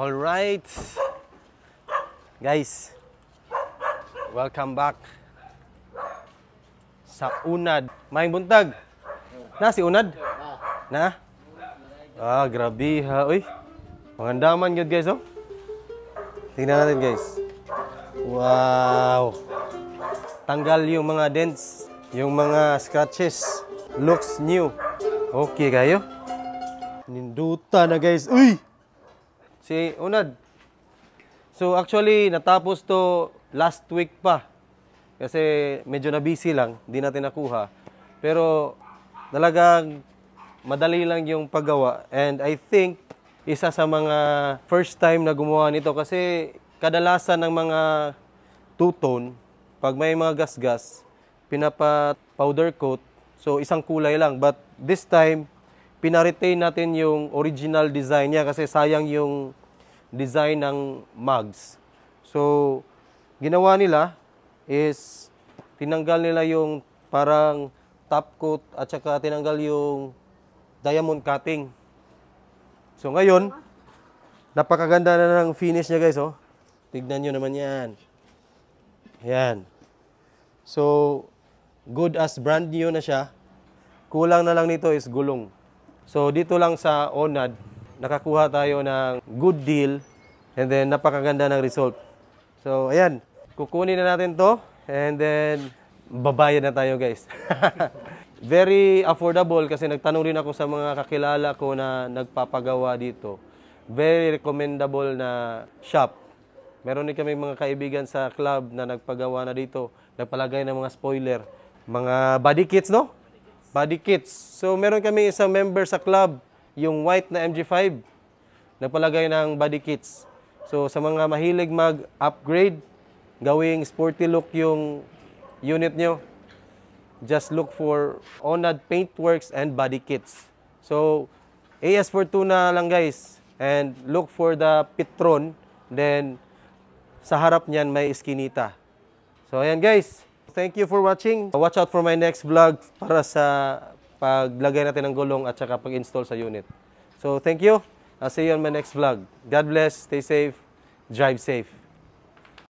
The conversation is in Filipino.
Alright. Guys, welcome back sa Unad. Maing buntag. Na si Unad? Na? Ah, grabe ha. Uy, mangandaman yun guys, oh. Tingnan natin guys. Wow. Tanggal yung mga dents, yung mga scratches. Looks new. Okay kayo? Ninduta na guys. Uy! Si Unad. So actually, natapos to last week pa. Kasi medyo na busy lang, hindi natin nakuha. Pero talagang madali lang yung paggawa. And I think, isa sa mga first time na gumawa nito kasi kadalasan ng mga two-tone, pag may mga gas-gas, pinapa-powder coat. So isang kulay lang. But this time, pina-retain natin yung original design niya kasi sayang yung design ng mugs. So, ginawa nila is tinanggal nila yung parang top coat at saka tinanggal yung diamond cutting. So, ngayon, napakaganda na ng finish niya guys. Oh. Tignan nyo naman yan. Yan. So, good as brand new na siya. Kulang na lang nito is gulong. So, dito lang sa Onad, nakakuha tayo ng good deal and then napakaganda ng result. So, ayan. Kukunin na natin to and then babayad na tayo, guys. Very affordable kasi nagtanong rin ako sa mga kakilala ko na nagpapagawa dito. Very recommendable na shop. Meron din kami mga kaibigan sa club na nagpagawa na dito. Nagpalagay ng mga spoiler. Mga body kits, no? Body kits. So, meron kami isang member sa club, yung white na MG5, nagpalagay ng body kits. So, sa mga mahilig mag-upgrade, gawing sporty look yung unit nyo, just look for Onad Paintworks and Body Kits. So, AS42 na lang guys. And look for the Pitron. Then, sa harap niyan may iskinita. So, ayan guys. Thank you for watching. Watch out for my next vlog para sa paglagay natin ng gulong at saka pag-install sa unit. So, thank you. I'll see you on my next vlog. God bless. Stay safe. Drive safe.